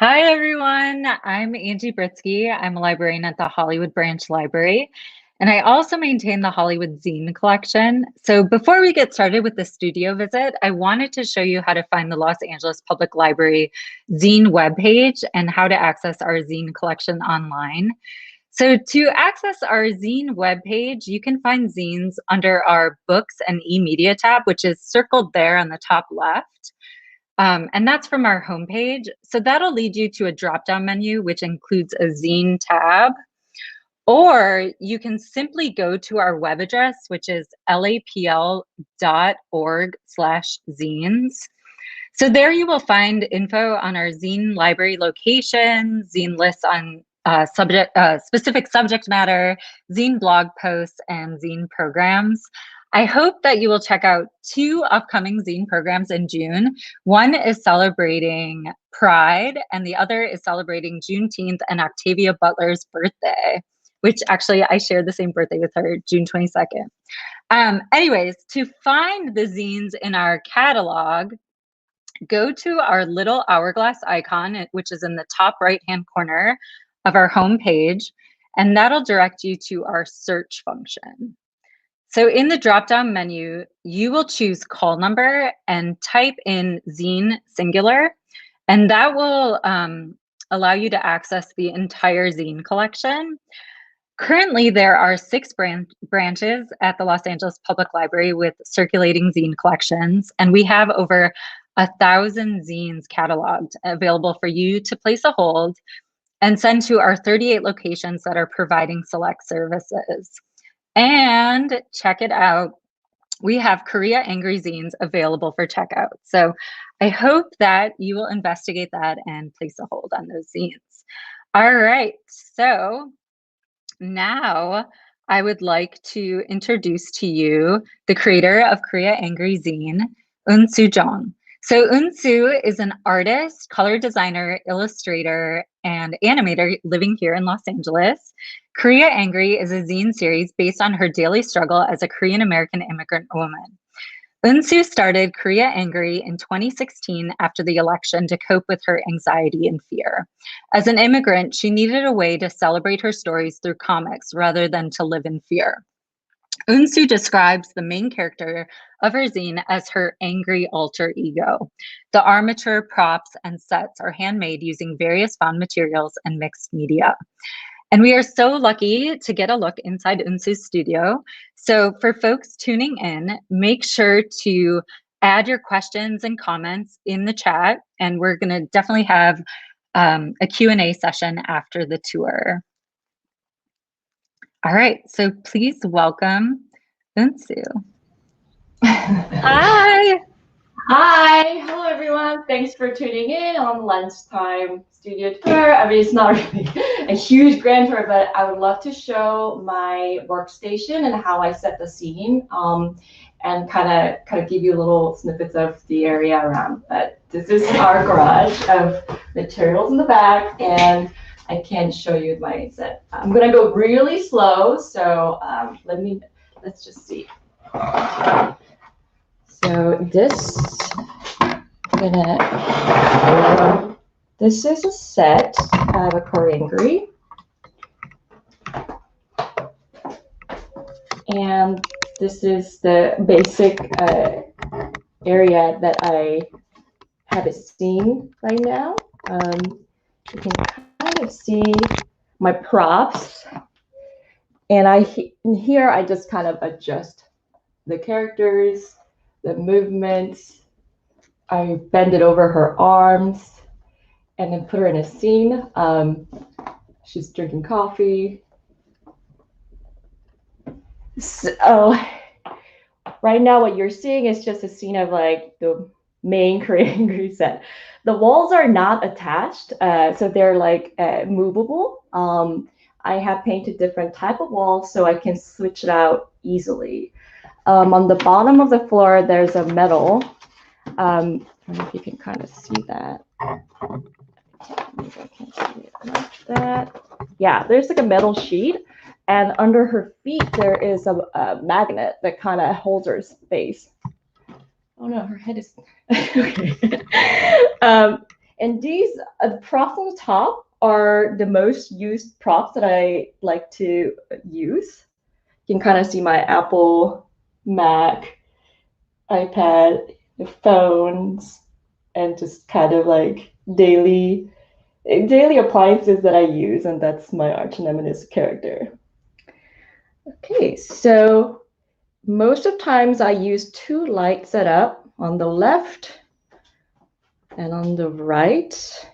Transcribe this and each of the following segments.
Hi, everyone. I'm Angie Britsky. I'm a librarian at the Hollywood Branch Library, and I also maintain the Hollywood Zine collection. So before we get started with the studio visit, I wanted to show you how to find the Los Angeles Public Library Zine webpage and how to access our Zine collection online. So to access our Zine webpage, you can find zines under our Books and E-Media tab, which is circled there on the top left. And that's from our homepage. So that'll lead you to a drop-down menu, which includes a zine tab. Or you can simply go to our web address, which is lapl.org/zines. So there you will find info on our zine library location, zine lists on specific subject matter, zine blog posts, and zine programs. I hope that you will check out 2 upcoming zine programs in June. One is celebrating Pride, and the other is celebrating Juneteenth and Octavia Butler's birthday, which actually I shared the same birthday with her, June 22nd. Anyways, to find the zines in our catalog, go to our little hourglass icon, which is in the top right-hand corner of our home page, and that'll direct you to our search function. So in the drop-down menu, you will choose call number and type in zine singular, and that will allow you to access the entire zine collection. Currently, there are 6 branches at the Los Angeles Public Library with circulating zine collections, and we have over 1,000 zines cataloged available for you to place a hold and send to our 38 locations that are providing select services. And check it out, we have Koreangry zines available for checkout. So I hope that you will investigate that and place a hold on those zines. All right, so now I would like to introduce to you the creator of Koreangry zine, Eunsoo Jeong. So Eunsoos is an artist, color designer, illustrator, and animator living here in Los Angeles. Koreangry is a zine series based on her daily struggle as a Korean American immigrant woman. Eunsoos started Koreangry in 2016 after the election to cope with her anxiety and fear. As an immigrant, she needed a way to celebrate her stories through comics rather than to live in fear. Eunsoo describes the main character of her zine as her angry alter ego. The armature, props, and sets are handmade using various found materials and mixed media. And we are so lucky to get a look inside Eunsoo's studio. So for folks tuning in, make sure to add your questions and comments in the chat, and we're going to definitely have a Q&A session after the tour. All right, so please welcome Eunsoo. Hi. Hi, hello everyone. Thanks for tuning in on lunchtime studio tour. I mean, it's not really a huge grand tour, but I would love to show my workstation and how I set the scene, and kind of give you little snippets of the area around. But this is our garage of materials in the back, and I can show you my set. I'm gonna go really slow, so let's just see. So this is a set of a Koreangry, and this is the basic area that I have a scene right now. You can kind of see my props, and here I just kind of adjust the characters, the movements. I bend it over her arms and then put her in a scene. She's drinking coffee. So right now what you're seeing is just a scene of like the main Koreangry set. The walls are not attached, so they're like movable. I have painted different type of walls so I can switch it out easily. On the bottom of the floor, there's a metal. I don't know if you can kind of see that. Maybe I can see it like that. Yeah, there's like a metal sheet, and under her feet there is a magnet that kind of holds her space. Oh no, her head is okay. And these props on the top are the most used props that I like to use. You can kind of see my Apple, Mac, iPad, phones, and just kind of like daily appliances that I use, and that's my arch nemesis character. Okay, so most of times I use two light setup on the left and on the right.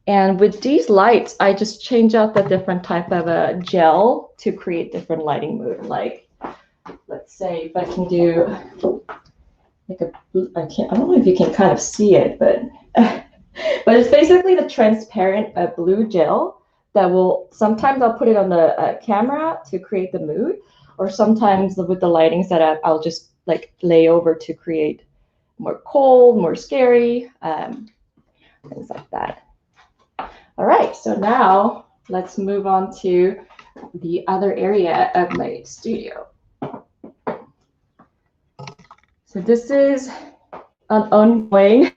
And with these lights, I just change out the different type of a gel to create different lighting mood. Like, let's say if I can do like I don't know if you can kind of see it, but but it's basically the transparent blue gel that will, sometimes I'll put it on the camera to create the mood, or sometimes with the lighting setup, I'll just like lay over to create more cold, more scary, things like that. All right, so now let's move on to the other area of my studio. So this is an ongoing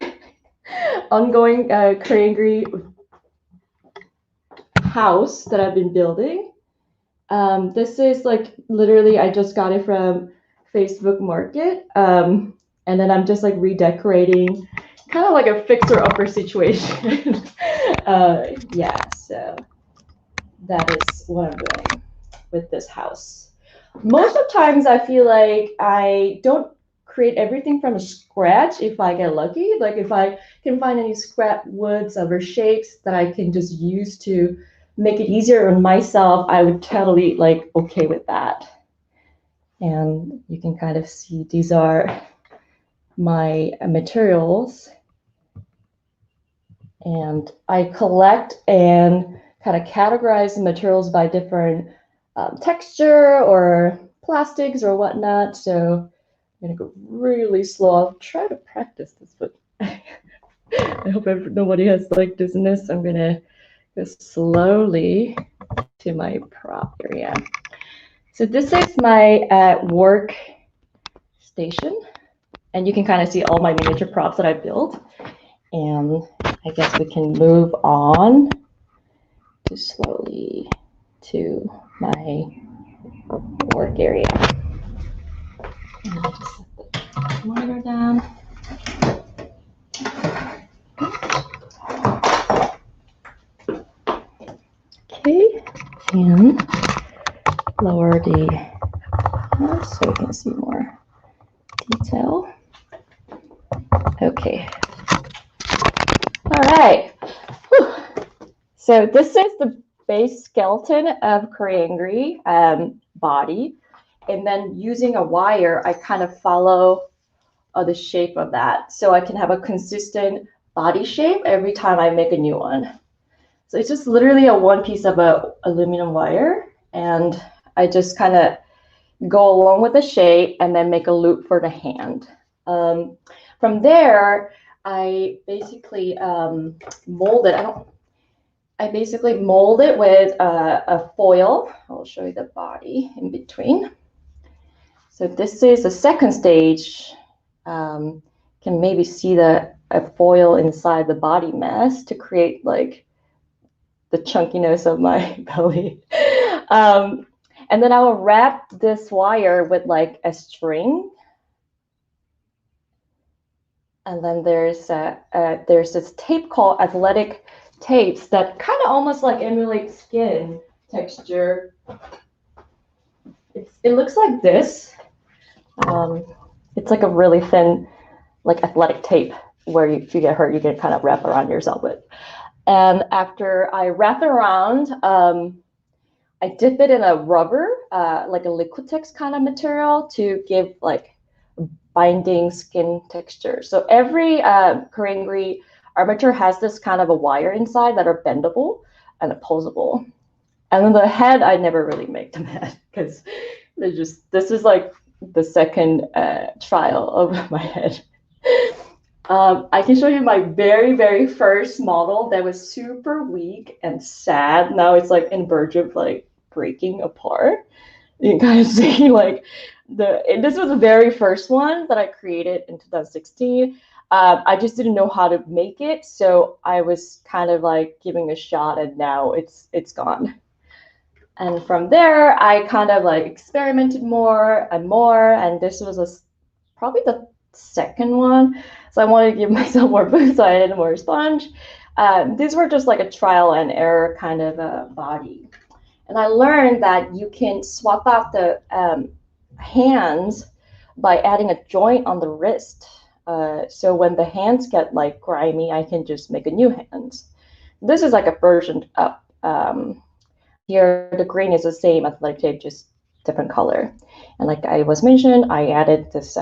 Koreangry house that I've been building. This is like literally I just got it from Facebook Market, and then I'm just like redecorating, kind of like a fixer-upper situation. Yeah, so that is what I'm doing with this house. Most of the times I feel like I don't create everything from scratch if I get lucky. Like if I can find any scrap woods or shapes that I can just use to make it easier on myself, I would totally like okay with that. And you can kind of see these are my materials. And I collect and kind of categorize the materials by different texture or plastics or whatnot. So I'm gonna go really slow. I'll try to practice this, but I hope nobody has like dizziness. I'm gonna go slowly to my prop area. So this is my work station, and you can kind of see all my miniature props that I built. And I guess we can move on to slowly to my work area. Just set the monitor down. Okay, and lower the so we can see more detail. Okay. All right. Whew. So this is the base skeleton of Koreangry body. And then using a wire, I kind of follow the shape of that. So I can have a consistent body shape every time I make a new one. So it's just literally a one piece of aluminum wire. And I just kind of go along with the shape and then make a loop for the hand. From there, I basically mold it. I basically mold it with a foil. I'll show you the body in between. So this is the second stage. Can maybe see a foil inside the body mass to create like the chunkiness of my belly. And then I will wrap this wire with like a string. And then there's this tape called athletic tapes that kind of almost like emulate skin texture. It looks like this. It's like a really thin, like athletic tape where if you get hurt, you can kind of wrap around yourself with. And after I wrap it around, I dip it in a rubber, like a Liquitex kind of material to give like binding skin texture. So every Koreangry armature has this kind of a wire inside that are bendable and opposable. And then the head, I never really make them head because this is like the second trial of my head. I can show you my very, very first model that was super weak and sad. Now it's like in verge of like breaking apart. You can kind of see like this was the very first one that I created in 2016. I just didn't know how to make it, so I was kind of like giving a shot, and now it's gone. And from there, I kind of like experimented more and more, and this was probably the second one. So I wanted to give myself more boost, so I added more sponge. These were just like a trial and error kind of a body. And I learned that you can swap out the hands by adding a joint on the wrist. So when the hands get like grimy, I can just make a new hand. This is like a version up. Here, the green is the same athletic tape, just different color. And like I was mentioned, I added this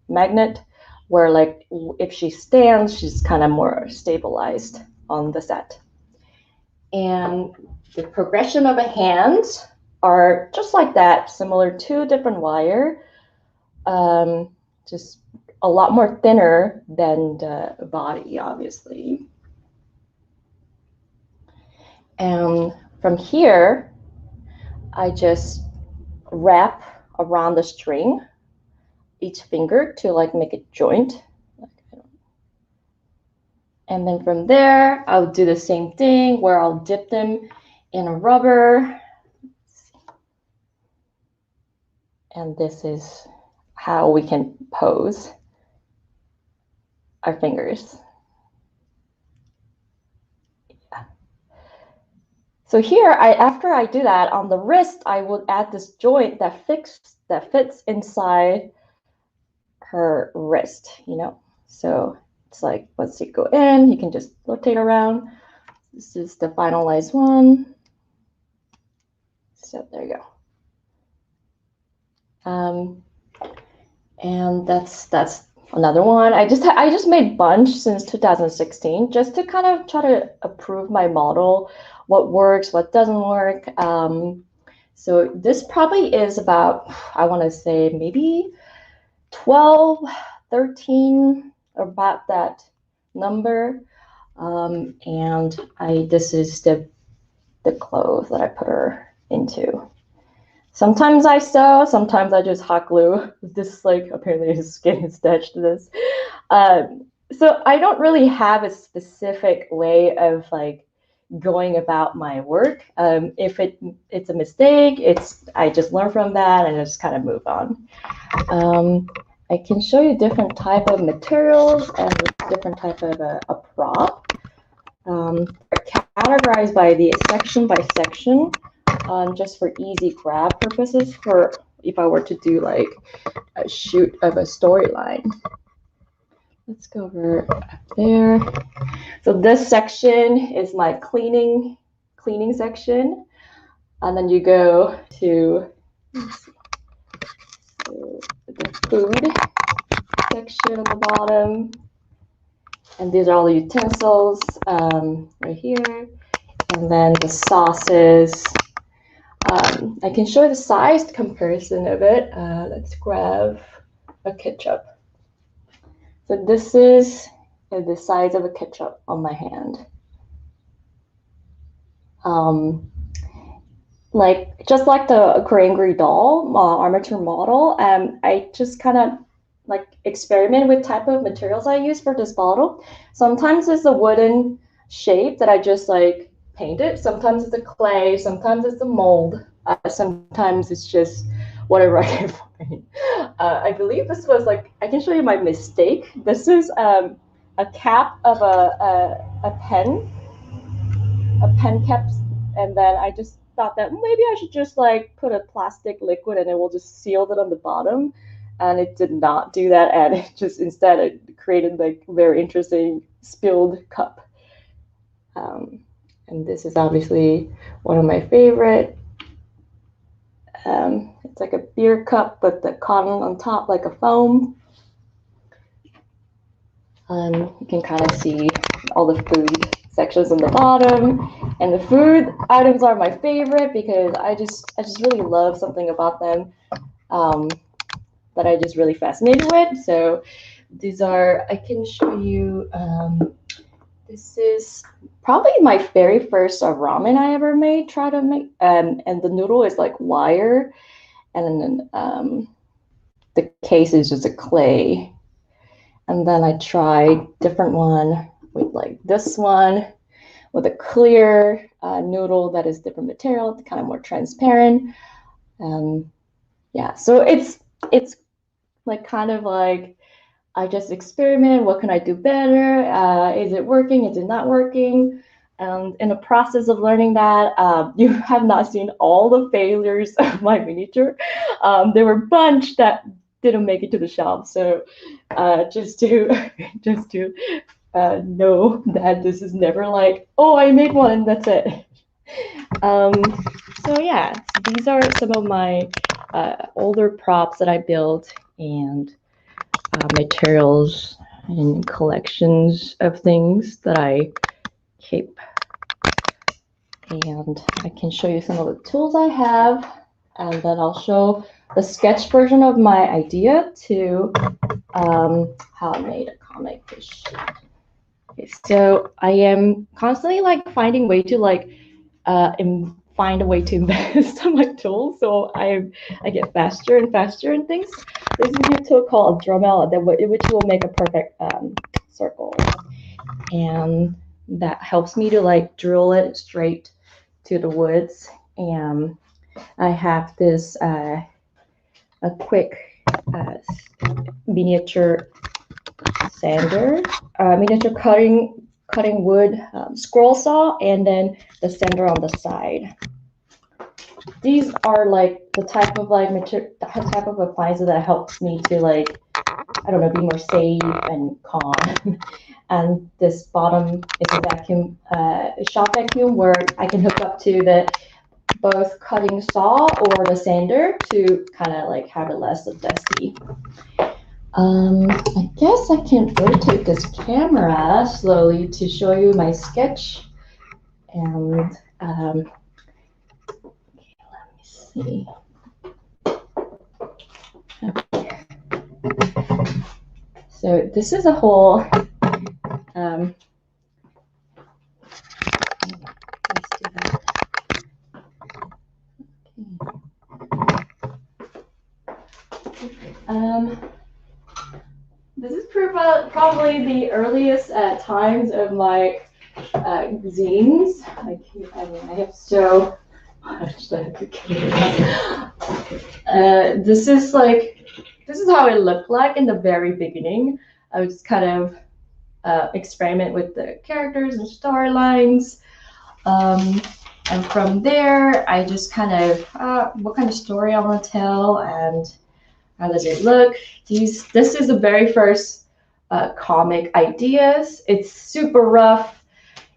magnet where like if she stands, she's kind of more stabilized on the set. And the progression of the hands are just like that, similar to different wire, just a lot more thinner than the body, obviously. And from here, I just wrap around the string each finger to like make a joint. And then from there, I'll do the same thing where I'll dip them in a rubber. And this is how we can pose our fingers. Yeah. So here, after I do that, on the wrist, I will add this joint that fits inside her wrist, you know? So it's like, once you go in, you can just rotate around. This is the finalized one. So there you go. And that's another one. I just made bunch since 2016 just to kind of try to approve my model, what works, what doesn't work. So this probably is about, I want to say maybe 12, 13, about that number. And this is the clothes that I put her into. Sometimes I sew, sometimes I just hot glue. This like apparently is getting stitched to this. So I don't really have a specific way of like going about my work. If it's a mistake, I just learn from that and just kind of move on. I can show you different type of materials and different type of a prop. Categorized by the section by section. Just for easy grab purposes, for if I were to do like a shoot of a storyline. Let's go over up there. So this section is my cleaning section, and then you go to the food section at the bottom, and these are all the utensils right here, and then the sauces. I can show you the size comparison of it. Let's grab a ketchup. So this is the size of a ketchup on my hand. Just like the Koreangry doll armature model, I just kind of like experiment with type of materials I use for this bottle. Sometimes it's a wooden shape that I just like paint it. Sometimes it's a clay, sometimes it's a mold, sometimes it's just whatever I can find. I believe this was like, I can show you my mistake. This is a cap of a pen cap, and then I just thought that maybe I should just like put a plastic liquid and it will just seal it on the bottom, and it did not do that, and it just instead it created like very interesting spilled cup. And this is obviously one of my favorite. It's like a beer cup, but the cotton on top like a foam. You can kind of see all the food sections on the bottom, and the food items are my favorite because I just really love something about them that I just really fascinated with. So these are, I can show you. This is probably my very first ramen I ever made. Try to make, and the noodle is like wire, and then the case is just a clay. And then I tried different one with like this one with a clear noodle that is different material, kind of more transparent. Yeah, so it's like kind of like I just experiment. What can I do better? Is it working? Is it not working? And in the process of learning that, you have not seen all the failures of my miniature. There were a bunch that didn't make it to the shelf. So just to know that this is never like, oh, I made one and that's it. So yeah, these are some of my older props that I built, and materials and collections of things that I keep. And I can show you some of the tools I have, and then I'll show the sketch version of my idea to how I made a comic fish. Okay, so I am constantly like finding way to like find a way to invest in my tools, so I get faster and faster in things. This is a tool called a Dremel which will make a perfect circle, and that helps me to like drill it straight to the woods. And I have this a quick miniature sander, miniature cutting wood scroll saw, and then the sander on the side. These are like the type of like type of appliances that helps me to like, I don't know, be more safe and calm. And this bottom is a vacuum, shop vacuum, where I can hook up to the both cutting saw or the sander to kind of like have it less dusty. I guess I can rotate this camera slowly to show you my sketch. And okay, let me see. Okay. So this is a whole. Let's do that. Okay. This is probably the earliest times of my zines. I have so much that I can't. This is how it looked like in the very beginning. I was kind of experiment with the characters and storylines. And from there, I just kind of, what kind of story I want to tell and how does it look. This is the very first comic ideas. It's super rough.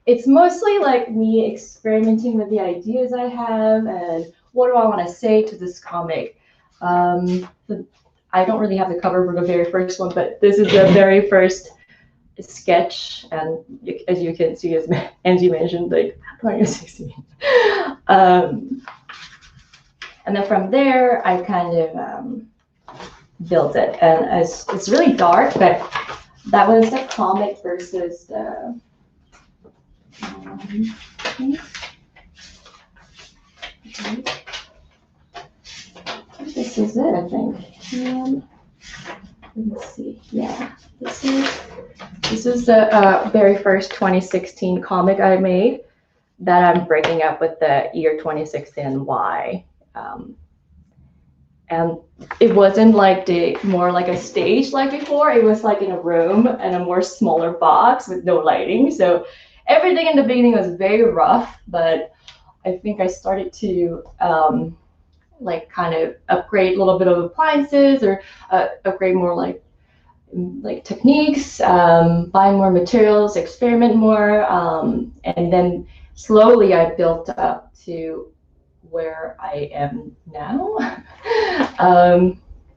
It's mostly like me experimenting with the ideas I have and what do I want to say to this comic. I don't really have the cover for the very first one, but this is the very first sketch, and as you can see, as Angie mentioned, like 2016. And then from there, I kind of built it, and it's really dark, but that was the comic versus the. This is it, I think. Let's see. Yeah, this is the very first 2016 comic I made that I'm breaking up with the year 2016 and why. And it wasn't like more like a stage like before. It was like in a room and a more smaller box with no lighting. So everything in the beginning was very rough, but I think I started to like kind of upgrade a little bit of appliances or upgrade more like techniques, buy more materials, experiment more, and then slowly I built up to where I am now.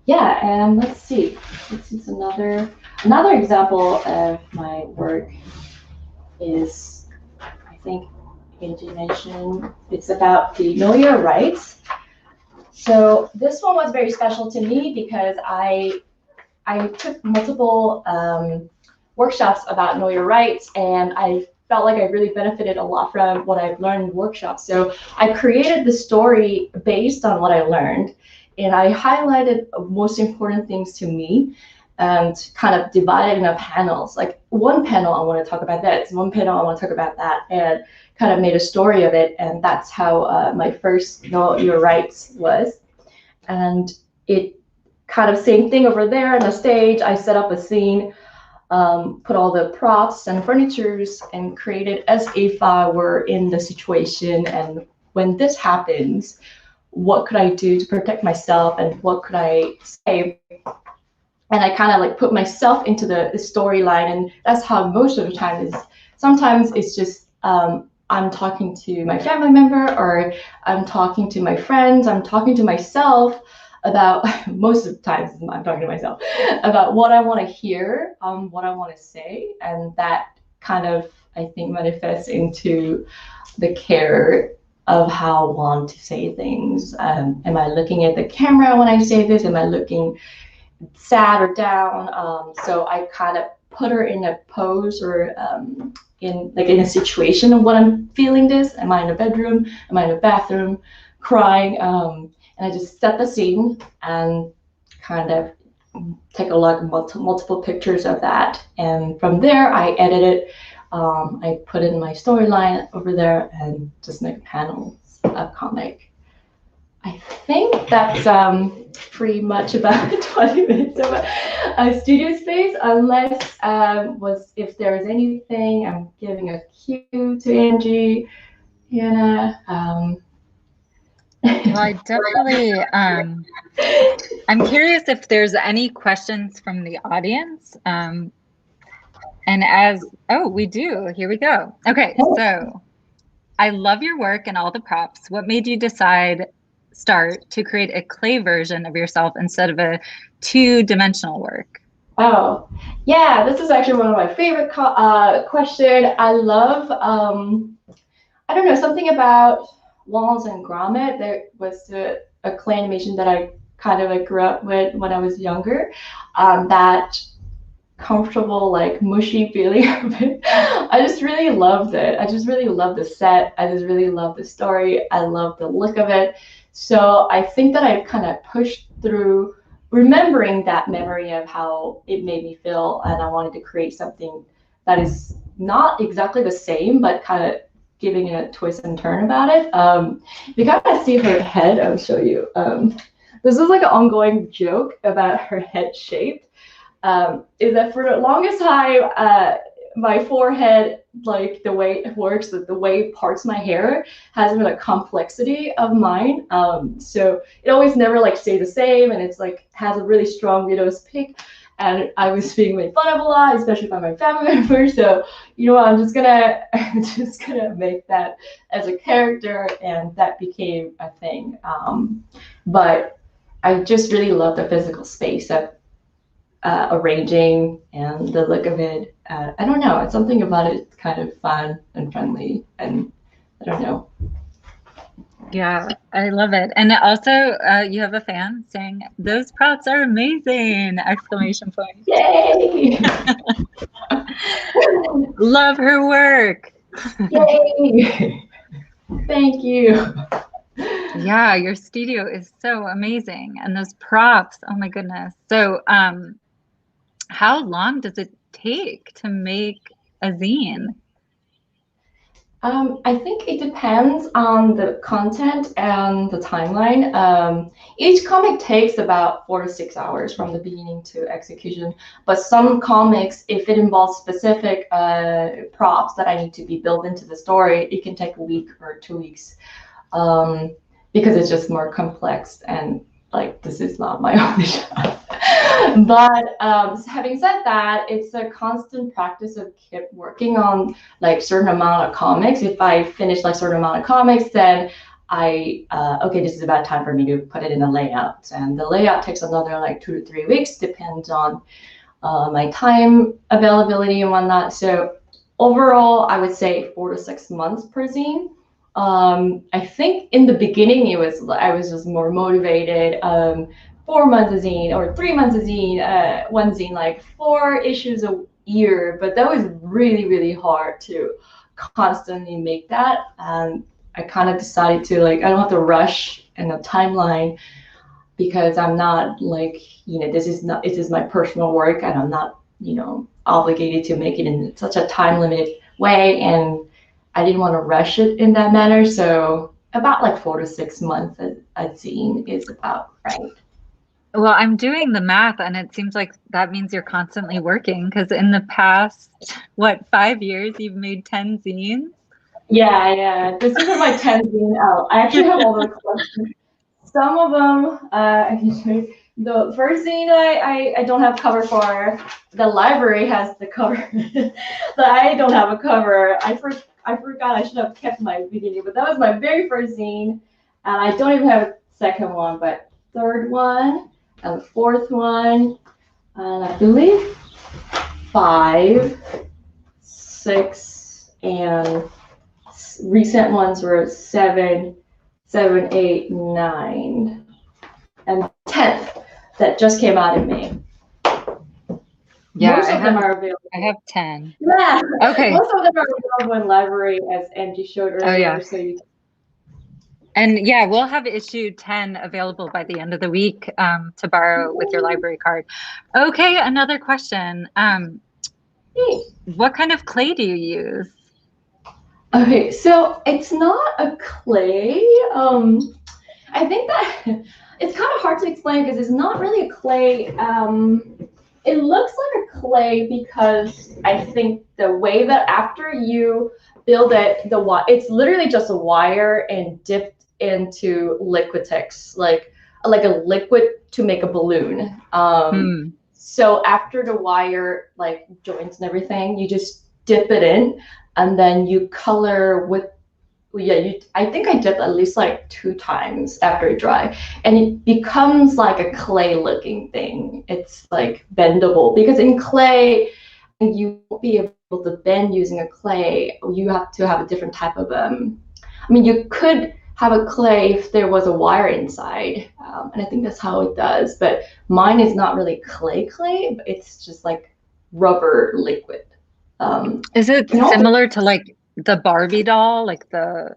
yeah, and let's see. This is another example of my work is, I think Angie mentioned, it's about the Know Your Rights. So this one was very special to me because I took multiple workshops about Know Your Rights, and I felt like I really benefited a lot from what I've learned in workshops. So I created the story based on what I learned, and I highlighted most important things to me and kind of divided into panels. Like one panel I want to talk about this, one panel I want to talk about that, and kind of made a story of it. And that's how my first Know Your Rights was. And it kind of same thing over there on the stage. I set up a scene, put all the props and furnitures, and created as if I were in the situation. And when this happens, what could I do to protect myself, and what could I say? And I kind of like put myself into the storyline, and that's how most of the time is. Sometimes it's just I'm talking to my family member, or I'm talking to my friends, I'm talking to myself about most of the times I'm talking to myself about what I want to hear, what I want to say, and that kind of I think manifests into the care of how I want to say things. Am I looking at the camera when I say this? Am I looking sad or down? So I kind of put her in a pose, or in a situation of what I'm feeling this. Am I in a bedroom? Am I in a bathroom? Crying? And I just set the scene and kind of take a look at multiple pictures of that. And from there, I edit it. I put in my storyline over there and just make panels of comic. I think that's pretty much about 20 minutes of a studio space, unless if there's anything, I'm giving a cue to Angie, Hannah. Well, I definitely, I'm curious if there's any questions from the audience. Oh, we do. Here we go. Okay, so I love your work and all the props. What made you start to create a clay version of yourself instead of a two-dimensional work? Oh, yeah, this is actually one of my favorite questions. I love, I don't know, something about walls and grommet. There was a clay animation that I kind of like grew up with when I was younger. That comfortable, like mushy feeling of it. I just really loved it. I just really loved the set. I just really loved the story. I love the look of it. So I think that I kind of pushed through remembering that memory of how it made me feel, and I wanted to create something that is not exactly the same, but kind of giving it a twist and turn about it. If you kind of see her head, I'll show you. This is like an ongoing joke about her head shape. Is that for the longest time, my forehead, like the way it works, the way it parts my hair, has been a complexity of mine. So it always never like stay the same, and it's like has a really strong widow's peak. And I was being made fun of a lot, especially by my family members. So you know, I'm just gonna make that as a character, and that became a thing. But I just really love the physical space of arranging and the look of it. I don't know. It's something about it. It's kind of fun and friendly, and I don't know. Yeah, I love it. And also, you have a fan saying, "Those props are amazing!" Exclamation point. Yay! Love her work. Yay! Thank you. Yeah, your studio is so amazing. And those props, oh my goodness. So, how long does it take to make a zine? I think it depends on the content and the timeline. Each comic takes about 4 to 6 hours from the beginning to execution. But some comics, if it involves specific props that I need to be built into the story, it can take a week or 2 weeks, because it's just more complex, and like this is not my only job. But having said that, it's a constant practice of keep working on like certain amount of comics. If I finish like certain amount of comics, then okay, this is about time for me to put it in a layout. And the layout takes another like 2 to 3 weeks, depends on my time availability and whatnot. So overall, I would say 4 to 6 months per zine. I think in the beginning I was just more motivated. 4 months a zine or 3 months a zine, one zine, like 4 issues a year. But that was really, really hard to constantly make that. And I kind of decided to like, I don't have to rush in a timeline because I'm not like, this is my personal work and I'm not, obligated to make it in such a time limited way. And I didn't want to rush it in that manner. So about like 4 to 6 months a zine is about right. Well, I'm doing the math and it seems like that means you're constantly working because in the past, what, 5 years, you've made 10 zines? Yeah. This is my 10th zine out. I actually have all the collections. Some of them, I can show you. The first zine I don't have cover for. The library has the cover, but I don't have a cover. I forgot I should have kept my beginning, but that was my very first zine, and I don't even have a second one, but third one and the fourth one, and I believe 5, 6, and recent ones were 7, 8, 9, and 10th that just came out in May. Yeah, Most of them are available. I have 10. Yeah. Okay. Most of them are available in library, as Angie showed earlier. Oh, yeah. So you. And yeah, we'll have issue 10 available by the end of the week to borrow with your library card. Okay, another question. What kind of clay do you use? Okay, so it's not a clay. I think that it's kind of hard to explain because it's not really a clay. It looks like a clay because I think the way that after you build it, it's literally just a wire and dipped into Liquitex, like a liquid to make a balloon. So after the wire like joints and everything, you just dip it in, and then you color with. I think I did at least like 2 times after it dry, and it becomes like a clay looking thing. It's like bendable because in clay, you won't be able to bend using a clay. You have to have a different type of you could have a clay if there was a wire inside, and I think that's how it does. But mine is not really clay, but it's just like rubber liquid. Is it similar to like the Barbie doll, like the?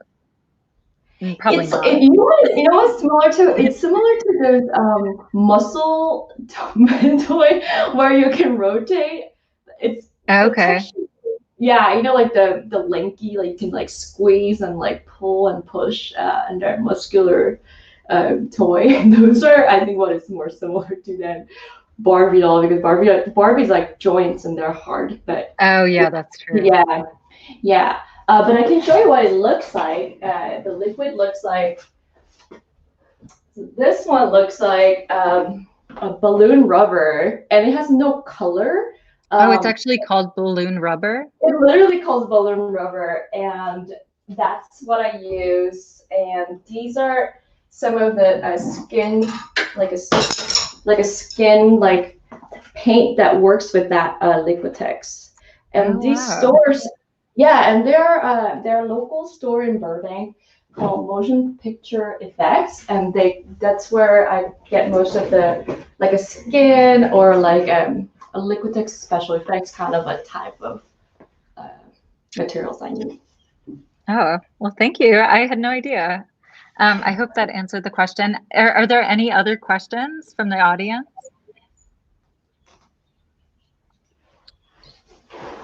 Probably not. You know what's similar to? It's similar to those muscle toy where you can rotate. It's okay. Yeah, like the lanky, like you can like squeeze and like pull and push, and they're muscular toy. Those are, I think, what is more similar to than Barbie doll, because Barbie's like joints and they're hard. But oh yeah, that's true. Yeah. But I can show you what it looks like. The liquid looks like. This one looks like a balloon rubber, and it has no color. It's actually called balloon rubber? It literally calls balloon rubber, and that's what I use. And these are some of the skin, like a skin like paint that works with that Liquitex. And these stores, and they're a local store in Burbank called Motion Picture Effects, and that's where I get most of the like a skin or like a Liquitex special effects kind of a type of materials I need. Oh, well, thank you. I had no idea. I hope that answered the question. Are there any other questions from the audience?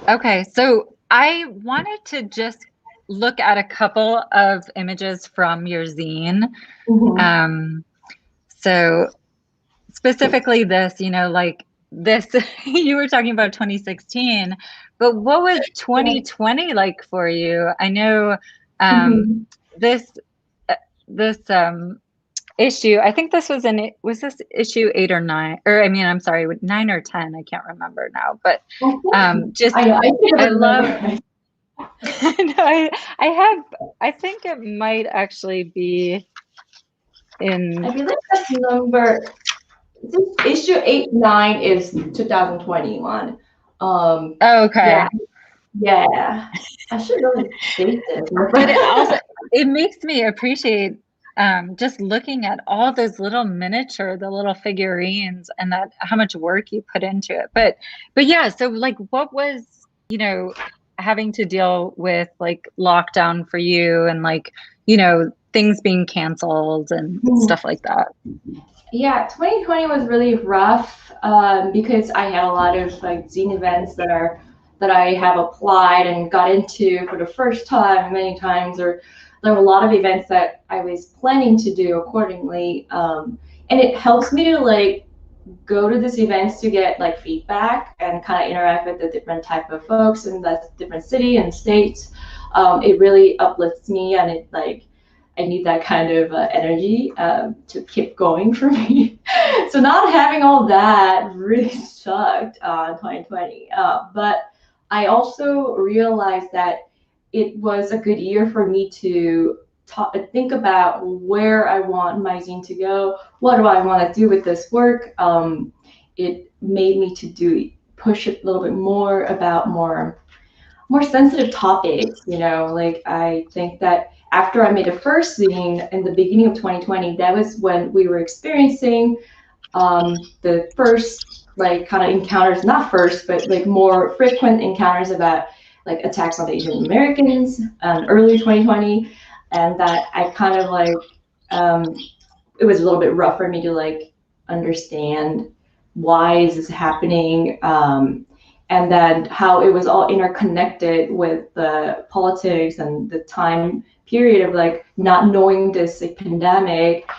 Okay, so I wanted to just look at a couple of images from your zine. So specifically this, like this, you were talking about 2016, but what was 2020 like for you? I know this issue, I think this was this issue 8 or 9, or I'm sorry, 9 or 10, I can't remember now, but just I love No, I have, I think it might actually be in, I believe that's number, this issue 89 is 2021. oh, Yeah, okay. yeah. I should really date this. But it also, it makes me appreciate just looking at all those little miniature, the little figurines, and that how much work you put into it. But yeah, so like what was, having to deal with like lockdown for you and like, things being canceled and stuff like that. Yeah, 2020 was really rough because I had a lot of like zine events that I have applied and got into for the first time many times, or there were a lot of events that I was planning to do accordingly. And it helps me to like go to these events to get like feedback and kind of interact with the different type of folks in that different city and states. It really uplifts me, and it like I need that kind of energy to keep going for me. So not having all that really sucked in 2020. But I also realized that it was a good year for me to think about where I want my zine to go. What do I want to do with this work? It made me to push it a little bit more about more sensitive topics. Like I think that after I made a first zine in the beginning of 2020, that was when we were experiencing the first like kind of encounters, not first, but like more frequent encounters about like attacks on the Asian Americans early 2020, and that I kind of like it was a little bit rough for me to like understand why is this happening, and then how it was all interconnected with the politics and the time period of like not knowing this like, pandemic,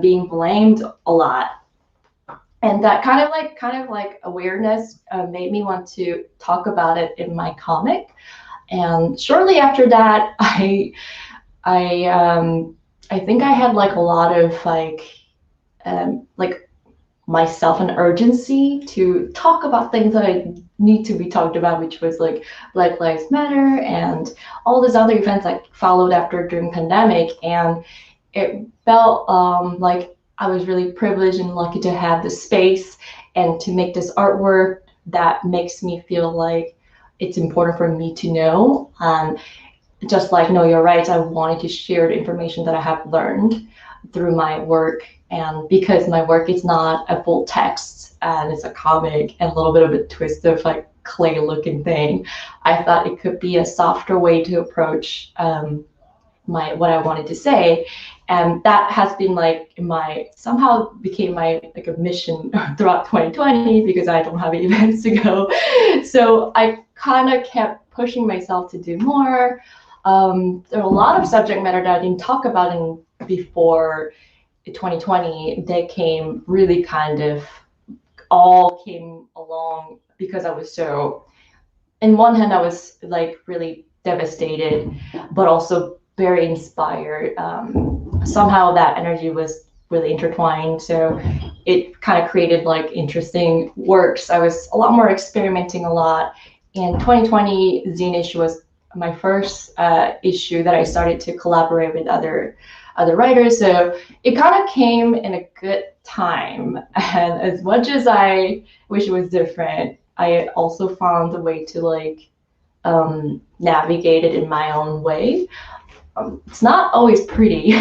being blamed a lot. And that kind of like awareness made me want to talk about it in my comic. And shortly after that, I think I had like a lot of like myself an urgency to talk about things that I need to be talked about, which was like Black Lives Matter and all these other events that followed after during pandemic. And it felt like I was really privileged and lucky to have the space and to make this artwork that makes me feel like it's important for me to know. Just like Know Your Rights, I wanted to share the information that I have learned through my work. And because my work is not a full text and it's a comic and a little bit of a twist of like clay looking thing, I thought it could be a softer way to approach what I wanted to say. And that has been like somehow became my like a mission throughout 2020 because I don't have events to go. So I kind of kept pushing myself to do more. There are a lot of subject matter that I didn't talk about before 2020. They came really kind of all came along because I was so, in one hand, I was like really devastated, but also very inspired. Somehow that energy was really intertwined. So it kind of created like interesting works. I was a lot more experimenting a lot. In 2020, Zine issue was my first issue that I started to collaborate with other writers. So it kind of came in a good time. And as much as I wish it was different, I also found a way to like navigate it in my own way. It's not always pretty.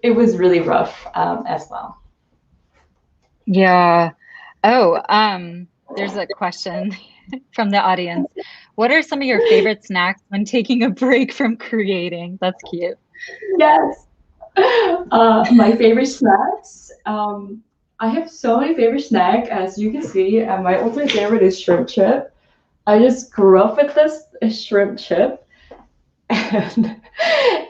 It was really rough as well. Yeah. Oh, there's a question from the audience. What are some of your favorite snacks when taking a break from creating? That's cute. Yes. My favorite snacks. I have so many favorite snacks, as you can see, and my ultimate favorite is shrimp chip. I just grew up with this shrimp chip, and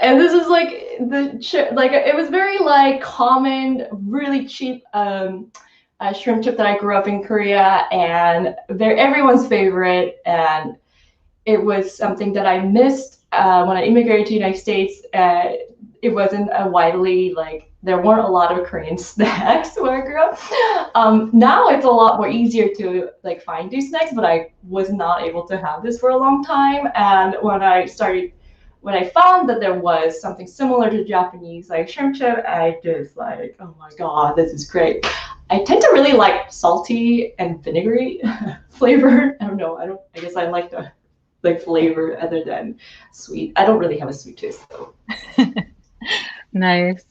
this is like the chip. Like it was very like common, really cheap shrimp chip that I grew up in Korea, and they're everyone's favorite. And it was something that I missed when I immigrated to the United States. It wasn't a widely like there weren't a lot of Korean snacks when I grew up. Now it's a lot more easier to like find these snacks, but I was not able to have this for a long time. And when I found that there was something similar to Japanese, like shrimp chip, I just like, oh my God, this is great. I tend to really like salty and vinegary flavor. I don't know. I guess I like the like flavor other than sweet. I don't really have a sweet tooth though. Nice.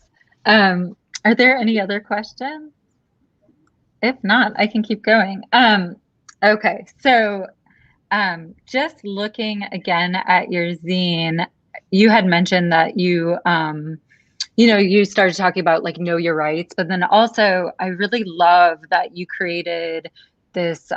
Are there any other questions? If not, I can keep going. Okay, so just looking again at your zine, you had mentioned that you started talking about like know your rights, but then also I really love that you created this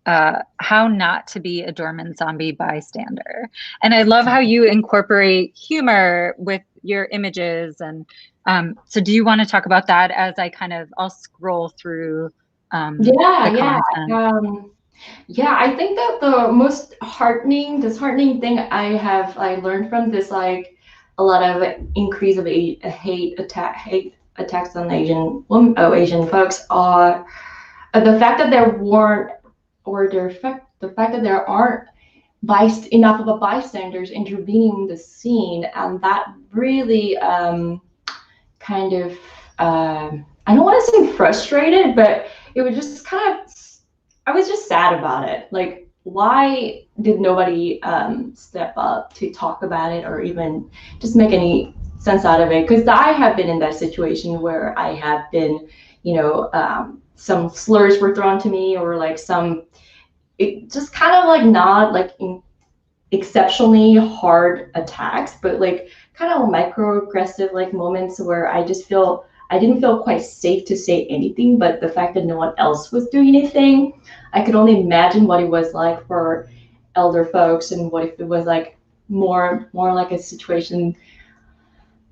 how not to be a dormant zombie bystander. And I love how you incorporate humor with your images. And so do you want to talk about that as I'll scroll through the content? Yeah, I think that the most disheartening thing I learned from this, like a lot of increase of hate attacks on Asian folks are the fact that there weren't, or the fact that there aren't enough of a bystanders intervening in the scene, and that really kind of I don't want to say frustrated, but it was just kind of, I was just sad about it. Like, why did nobody step up to talk about it or even just make any sense out of it? Because I have been in that situation where I have been, some slurs were thrown to me, or like it just kind of like not like exceptionally hard attacks, but like kind of microaggressive like moments where I didn't feel quite safe to say anything. But the fact that no one else was doing anything, I could only imagine what it was like for elder folks, and what if it was like more like a situation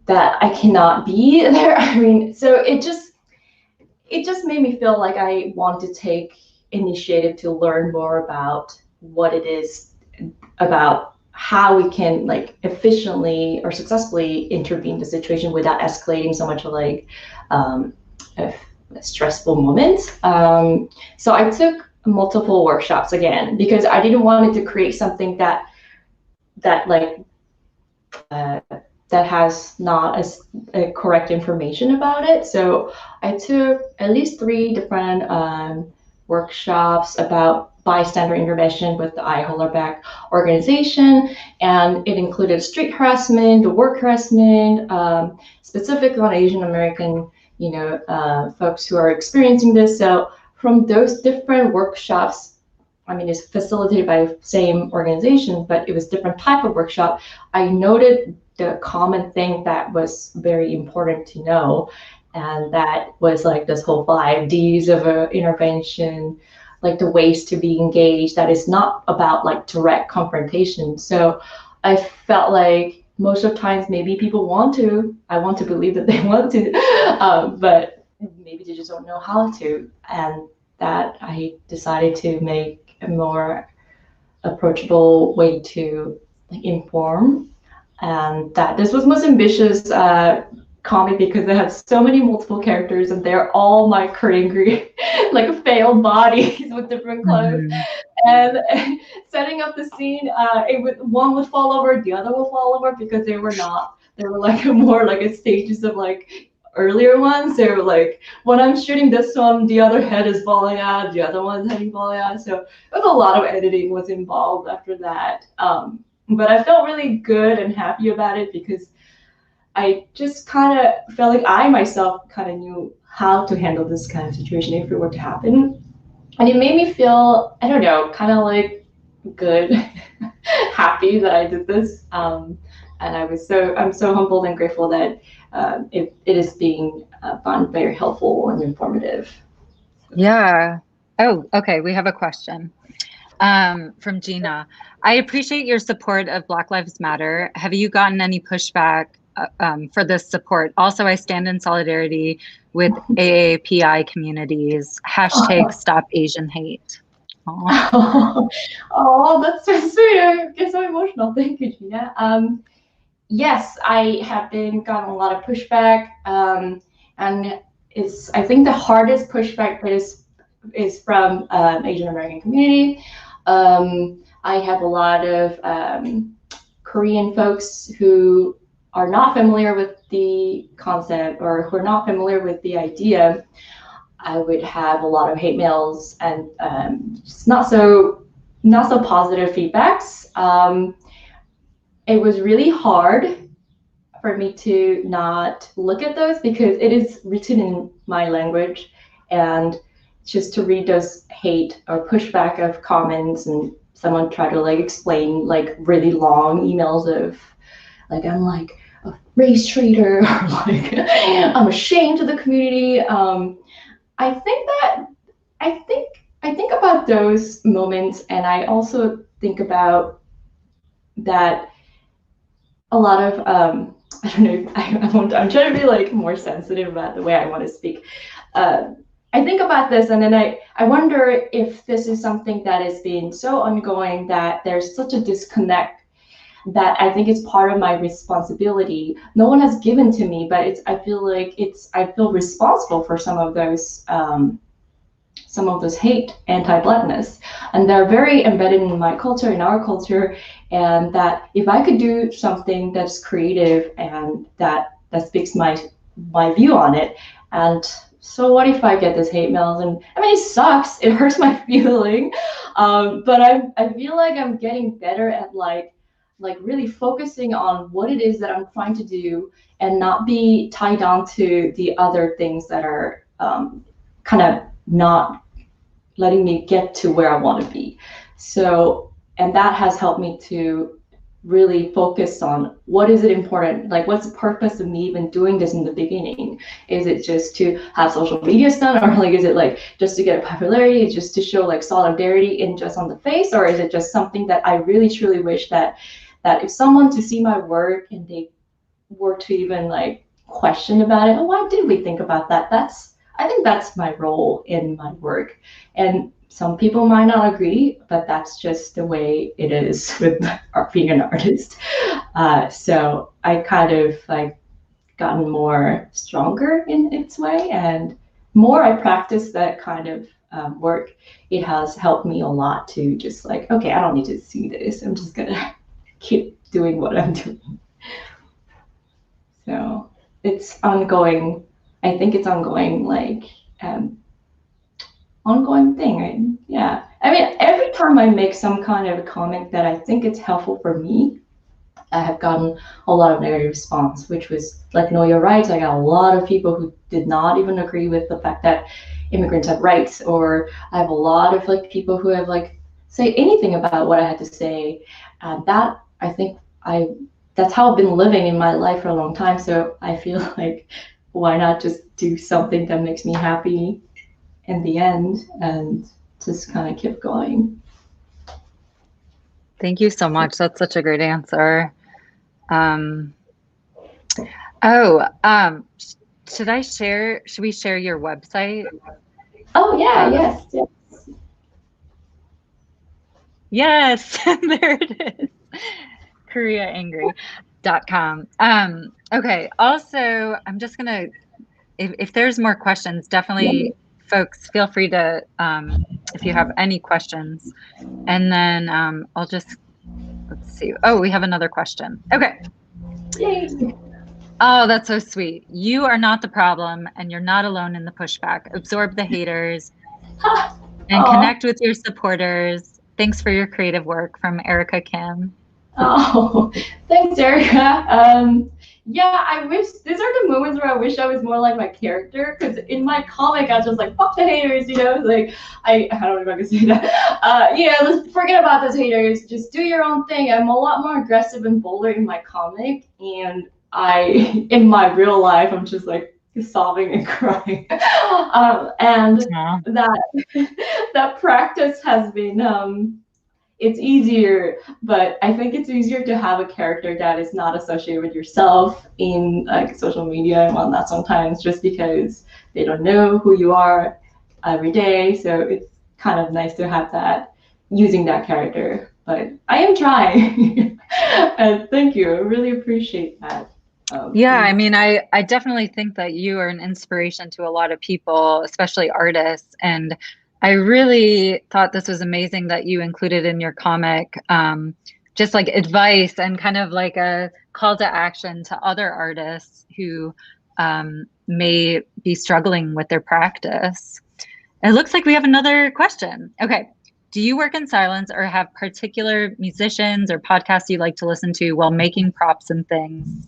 that I cannot be there. I mean, so it just made me feel like I want to take initiative to learn more about what it is, about how we can like efficiently or successfully intervene the situation without escalating so much of like a stressful moments. So I took multiple workshops again, because I didn't want it to create something that has not a correct information about it. So I took at least 3 different workshops about bystander intervention with the I Hold Our Back organization, and it included street harassment, the work harassment, specifically on Asian American, folks who are experiencing this. So from those different workshops, I mean, it's facilitated by same organization, but it was different type of workshop. I noted the common thing that was very important to know, and that was like this whole 5 Ds of an intervention, like the ways to be engaged, that is not about like direct confrontation. So I felt like most of the times maybe people I want to believe that they want to, but maybe they just don't know how to. And that I decided to make a more approachable way to like inform, and that this was most ambitious comic because they have so many multiple characters, and they're all my Koreangry like failed bodies with different clothes. And setting up the scene, one would fall over, the other will fall over, because they were like more like a stages of like earlier ones. So like when I'm shooting this one, the other head is falling out, the other one's heading falling out. So it was a lot of editing was involved after that. But I felt really good and happy about it, because I just kind of felt like I myself kind of knew how to handle this kind of situation if it were to happen. And it made me feel, I don't know, kind of like good, happy that I did this. And I'm so humbled and grateful that it is being found very helpful and informative. Yeah. Oh, okay. We have a question from Gina. I appreciate your support of Black Lives Matter. Have you gotten any pushback for this support? Also, I stand in solidarity with AAPI communities. # Stop Asian Hate. Oh, that's so sweet. I get so emotional. Thank you, Gina. yes, I have been gotten a lot of pushback, and I think the hardest pushback is from Asian American community. I have a lot of Korean folks who are not familiar with the concept or who are not familiar with the idea. I would have a lot of hate mails and just not so positive feedbacks. It was really hard for me to not look at those because it is written in my language, and just to read those hate or pushback of comments and someone try to like explain like really long emails of like I'm like a race traitor or like I'm ashamed of the community. I think that I think about those moments, and I also think about that a lot of I don't know. I'm trying to be like more sensitive about the way I want to speak. I think about this, and then I wonder if this is something that has been so ongoing that there's such a disconnect that I think it's part of my responsibility. No one has given to me, but I feel like I feel responsible for some of this hate, anti-blackness, and they're very embedded in my culture, in our culture, and that if I could do something that's creative and that speaks my view on it, and so what if I get this hate mails? And I mean, it sucks. It hurts my feeling, but I feel like I'm getting better at like really focusing on what it is that I'm trying to do, and not be tied down to the other things that are kind of not letting me get to where I want to be. So, and that has helped me to really focus on what is it important, like what's the purpose of me even doing this in the beginning? Is it just to have social media done, or like is it like just to get popularity, just to show like solidarity in just on the face, or is it just something that I really truly wish that if someone to see my work and they were to even like question about it, oh, why did we think about that? I think that's my role in my work. And some people might not agree, but that's just the way it is with being an artist. So I kind of like gotten more stronger in its way, and more I practice that kind of work, it has helped me a lot to just like, okay, I don't need to see this. I'm just gonna keep doing what I'm doing. So it's ongoing. I think it's ongoing, like ongoing thing, right? Yeah. I mean, every time I make some kind of a comment that I think it's helpful for me, I have gotten a lot of negative response, which was like, know your rights. I got a lot of people who did not even agree with the fact that immigrants have rights, or I have a lot of like people who have like say anything about what I had to say. And that I think that's how I've been living in my life for a long time. So I feel like, why not just do something that makes me happy in the end and just kind of keep going. Thank you so much. That's such a great answer. Should we share your website? Oh yeah, yes. Yes, there it is. Koreangry.com. Okay, also, I'm just gonna, if there's more questions, definitely folks feel free to, if you have any questions, and then I'll just, let's see. Oh, we have another question. Okay. Yay. Oh, that's so sweet. You are not the problem, and you're not alone in the pushback. Absorb the haters and connect with your supporters. Thanks for your creative work, from Erica Kim. Oh, thanks, Erica. Yeah, I wish these are the moments where I wish I was more like my character, because in my comic I was just like, fuck the haters, you know, like I don't know if I can say that. Yeah, let's forget about those haters, just do your own thing. I'm a lot more aggressive and bolder in my comic, and in my real life I'm just like sobbing and crying. And that practice has been it's easier, but I think it's easier to have a character that is not associated with yourself in like social media and whatnot sometimes, just because they don't know who you are every day. So it's kind of nice to have that, using that character. but I am trying. And thank you. I really appreciate that. Yeah, I mean, I definitely think that you are an inspiration to a lot of people, especially artists. And I really thought this was amazing that you included in your comic, just like advice and kind of like a call to action to other artists who may be struggling with their practice. It looks like we have another question. Okay. Do you work in silence or have particular musicians or podcasts you like to listen to while making props and things?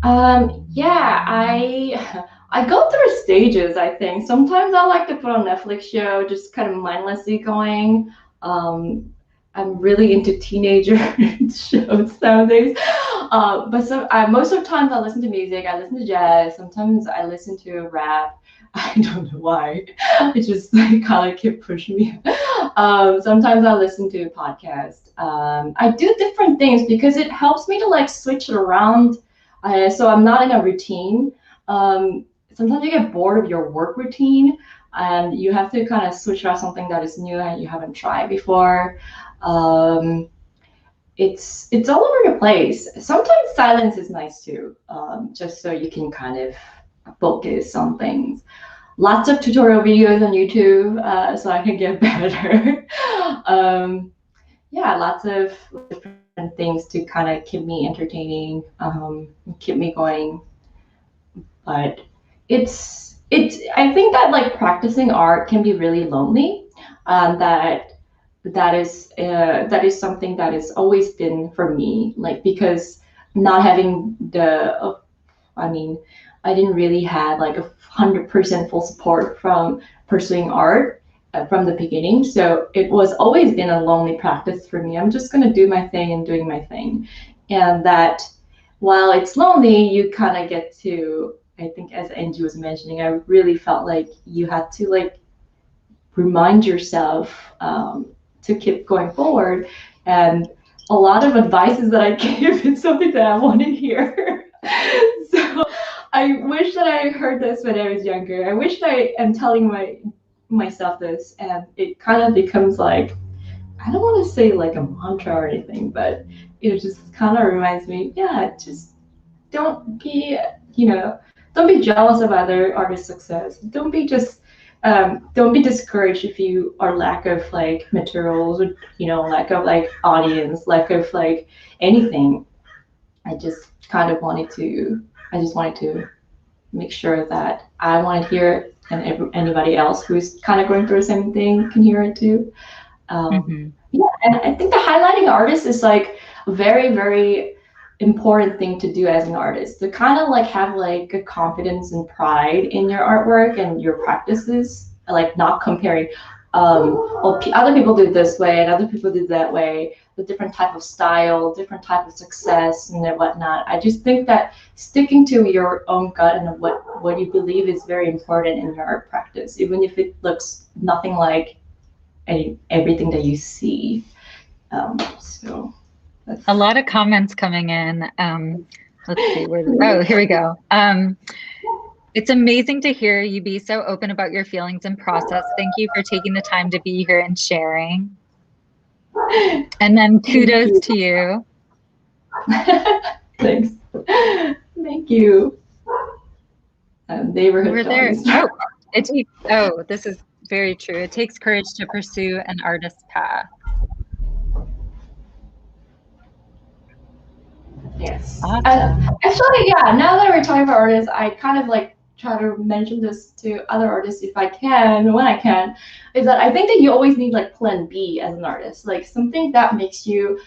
Yeah, I go through stages, I think. Sometimes I like to put on Netflix show, just kind of mindlessly going. Um, I'm really into teenager shows nowadays. But most of the times I listen to music, I listen to jazz, sometimes I listen to rap. I don't know why. It just like kind of keep pushing me. Sometimes I listen to a podcast. I do different things because it helps me to like switch it around, so I'm not in a routine. Sometimes you get bored of your work routine and you have to kind of switch out something that is new and you haven't tried before. Um, it's all over the place. Sometimes silence is nice too, just so you can kind of focus on things. Lots of tutorial videos on YouTube, so I can get better. um, yeah, lots of different things to kind of keep me entertaining, keep me going. But it's I think that like practicing art can be really lonely. That that is something that has always been for me, like because not having I mean, I didn't really have like 100% full support from pursuing art from the beginning. So it was always been a lonely practice for me. I'm just gonna do my thing and doing my thing, and that while it's lonely, you kind of get to. I think as Angie was mentioning, I really felt like you had to like remind yourself to keep going forward. And a lot of advices that I give is something that I want to hear. So I wish that I heard this when I was younger. I wish that I am telling myself this, and it kind of becomes like, I don't want to say like a mantra or anything, but it just kind of reminds me, yeah, just don't be, you know, don't be jealous of other artists' success. Don't be discouraged if you are lack of like materials or lack of like audience, lack of like anything. I just kind of wanted to. I just wanted to make sure that I want to hear it, and anybody else who's kind of going through the same thing can hear it too. Hmm. Yeah, and I think the highlighting artist is like a very, very important thing to do as an artist, to kind of like have like a confidence and pride in your artwork and your practices, like not comparing, well, other people do this way and other people do that way, the different type of style, different type of success and whatnot. I just think that sticking to your own gut and what you believe is very important in your art practice, even if it looks nothing like everything that you see. So that's A lot of comments coming in. Let's see, oh, here we go. It's amazing to hear you be so open about your feelings and process. Thank you for taking the time to be here and sharing. And then thank kudos you. to you. Thanks. Thank you. Neighborhood We're there. dogs. Oh, this is very true. It takes courage to pursue an artist's path. Yes. Awesome. Actually, yeah, now that we're talking about artists, I kind of like try to mention this to other artists if I can, when I can, is that I think that you always need like plan B as an artist, like something that makes you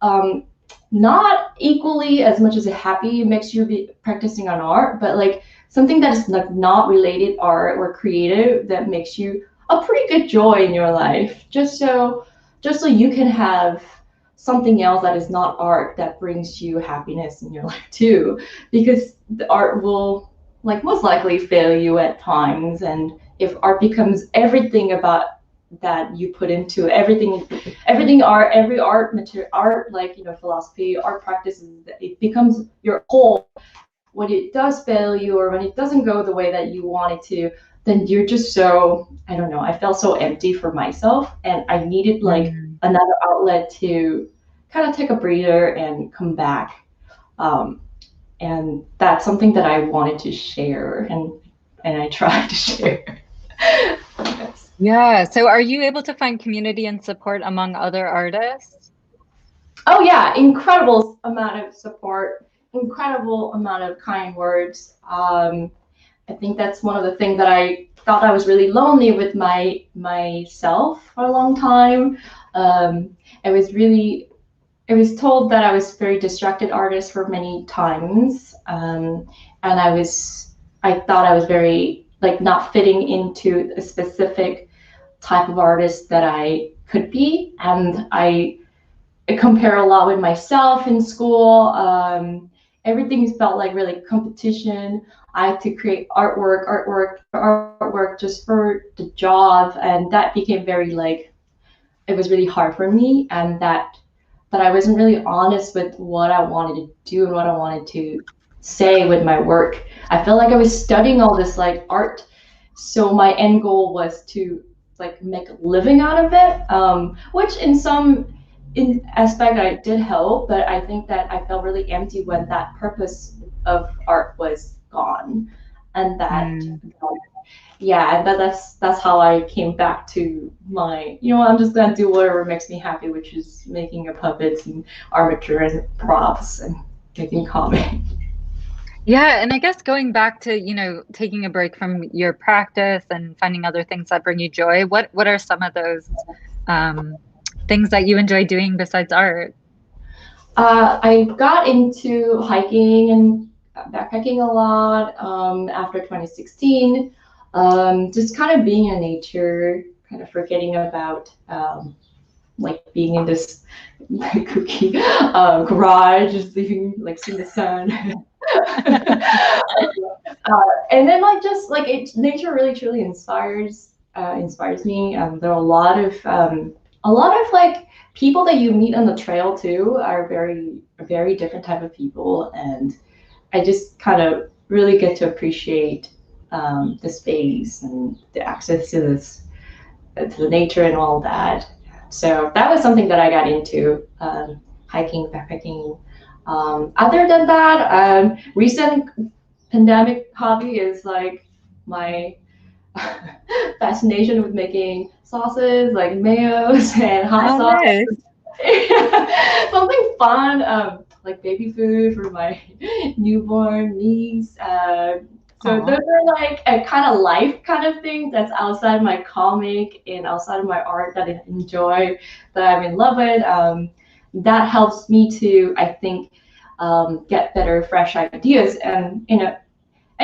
um, not equally as much as a happy makes you be practicing on art, but like something that is like not related art or creative that makes you a pretty good joy in your life, just so you can have something else that is not art that brings you happiness in your life too, because the art will like most likely fail you at times, and if art becomes everything about that you put into everything art, every art material, art, like philosophy, art practices, it becomes your whole. When it does fail you or when it doesn't go the way that you want it to, then you're just so, I don't know, I felt so empty for myself, and I needed like Mm. another outlet to kind of take a breather and come back. Um, and that's something that I wanted to share, and I tried to share. Yes. Yeah. So are you able to find community and support among other artists? Oh yeah, incredible amount of support, incredible amount of kind words. I think that's one of the things that I thought I was really lonely with myself for a long time. Um, I was really, I was told that I was a very distracted artist for many times, and I thought I was very like not fitting into a specific type of artist that I could be, and I compare a lot with myself in school. Everything felt like really competition. I had to create artwork just for the job, and that became very like it was really hard for me, and that I wasn't really honest with what I wanted to do and what I wanted to say with my work. I felt like I was studying all this like art, so my end goal was to like make a living out of it, which in some in aspect I did help, but I think that I felt really empty when that purpose of art was gone, and that Mm. yeah, and that's how I came back to my, I'm just gonna do whatever makes me happy, which is making a puppets and armature and props and making comics. Yeah, and I guess going back to, taking a break from your practice and finding other things that bring you joy, what are some of those um, things that you enjoy doing besides art? I got into hiking and backpacking a lot after 2016. Just kind of being in nature, kind of forgetting about like being in this like cookie garage, just leaving, like seeing the sun. And then like just like nature really truly inspires me. There are a lot of like people that you meet on the trail too are very different type of people, and I just kind of really get to appreciate the space and the access to this to the nature and all that. So that was something that I got into, hiking, backpacking. Other than that, recent pandemic hobby is like my fascination with making sauces, like mayos and hot Oh, sauce. nice. Something fun, like baby food for my newborn niece. So Aw. those are like a kind of life kind of thing that's outside my comic and outside of my art that I enjoy, that I'm in love with. That helps me to, I think, get better, fresh ideas. And I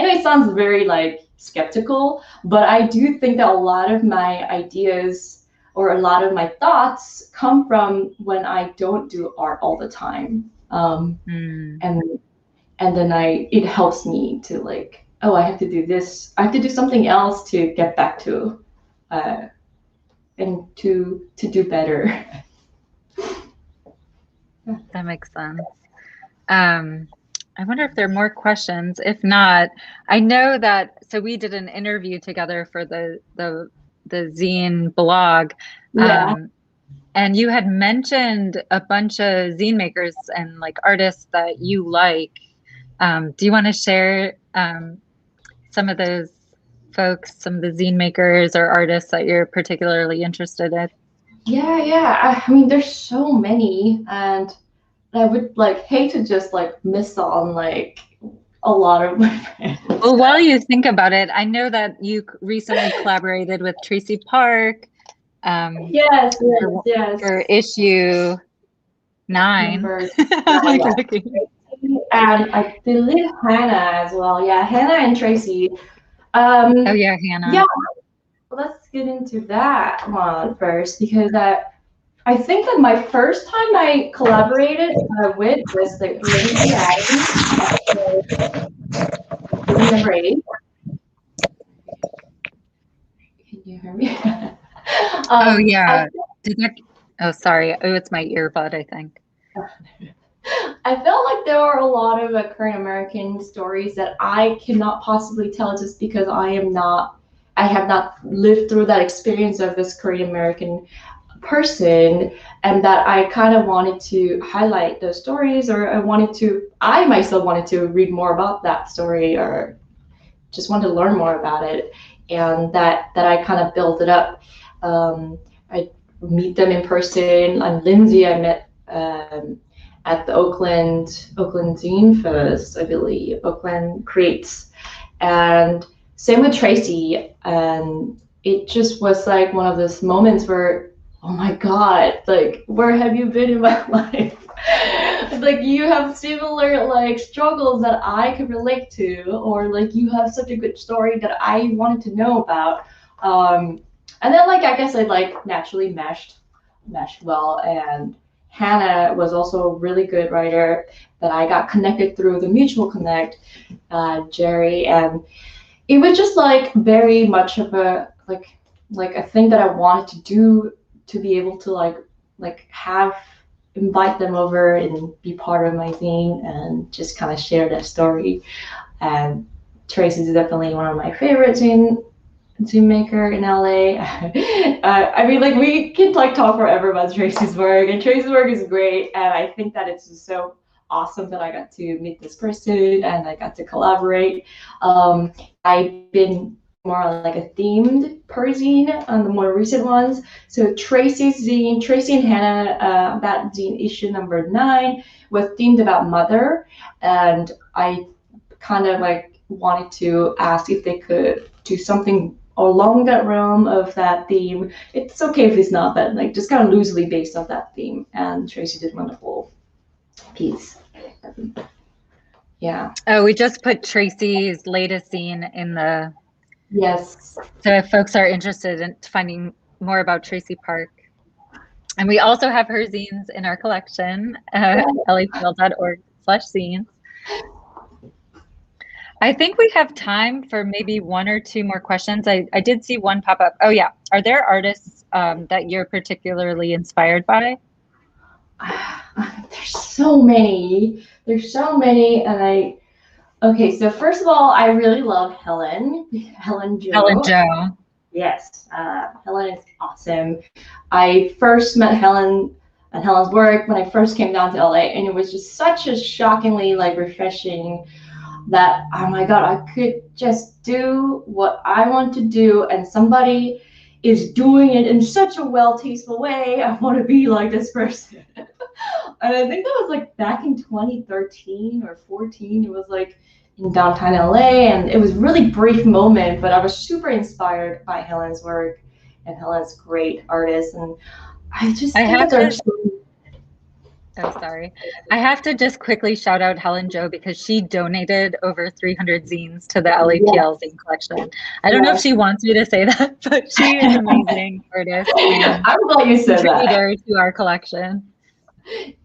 know it sounds very like skeptical, but I do think that a lot of my ideas or a lot of my thoughts come from when I don't do art all the time. Mm. And then it helps me to like, oh, I have to do this. I have to do something else to get back to uh, and to do better. That makes sense. Um, I wonder if there are more questions. If not, I know that so we did an interview together for the zine blog. Yeah. Um, and you had mentioned a bunch of zine makers and like artists that you like. Do you want to share some of those folks, some of the zine makers or artists that you're particularly interested in? Yeah. I mean, there's so many, and I would like hate to just like miss on like a lot of my friends. Well, while you think about it, I know that you recently collaborated with Tracy Park Yes, for, yes, for issue 9. number Like yeah. looking. And I believe Hannah as well. Yeah, Hannah and Tracy. Oh Um, yeah, yeah, Hannah. let's get into that one first, because I think that my first time I collaborated with was the Lady Adams, number 8. Can you hear me? Oh I yeah. Did that, oh sorry. Oh, it's my earbud, I think. I felt like there are a lot of Korean American stories that I cannot possibly tell just because I have not lived through that experience of this Korean American person, and that I kind of wanted to highlight those stories, or I myself wanted to read more about that story, or just wanted to learn more about it, and that I kind of built it up. I meet them in person. And Lindsay, I met at the Oakland Zine Fest, I believe, Oakland Creates, and same with Tracy. And it just was like one of those moments where, oh my God, like, where have you been in my life? Like, you have similar like struggles that I could relate to, or like you have such a good story that I wanted to know about. And then like I guess I like naturally meshed well. And Hannah was also a really good writer that I got connected through the mutual connect, Jerry, and it was just like very much of a like a thing that I wanted to do, to be able to like have invite them over and be part of my zine and just kind of share that story. And Tracy's definitely one of my favorite zine maker in LA. I mean, like, we can like talk forever about Tracy's work, and Tracy's work is great. And I think that it's just so awesome that I got to meet this person and I got to collaborate. I've been more like a themed per zine on the more recent ones. So Tracy's zine, Tracy and Hannah, that zine issue number 9 was themed about mother, and I kind of like wanted to ask if they could do something along that realm of that theme. It's okay if it's not, but like just kind of loosely based off that theme. And Tracy did a wonderful piece. Yeah. Oh, we just put Tracy's latest zine in the. Yes. So if folks are interested in finding more about Tracy Park. And we also have her zines in our collection, lapl.org/zines. I think we have time for maybe 1 or 2 more questions. I did see one pop up. Oh yeah, are there artists that you're particularly inspired by? There's so many. And okay, so first of all, I really love Helen Jo. Helen Jo. Yes, Helen is awesome. I first met Helen and Helen's work when I first came down to LA, and it was just such a shockingly like refreshing that, oh my God, I could just do what I want to do, and somebody is doing it in such a well-tasteful way. I want to be like this person. And I think that was like back in 2013 or 14. It was like in downtown LA, and it was a really brief moment, but I was super inspired by Helen's work, and Helen's great artist. And I just Oh, sorry. I have to just quickly shout out Helen Jo because she donated over 300 zines to the LAPL zine collection. I don't know if she wants me to say that, but she is an amazing artist and I'm glad you said contributor to our collection.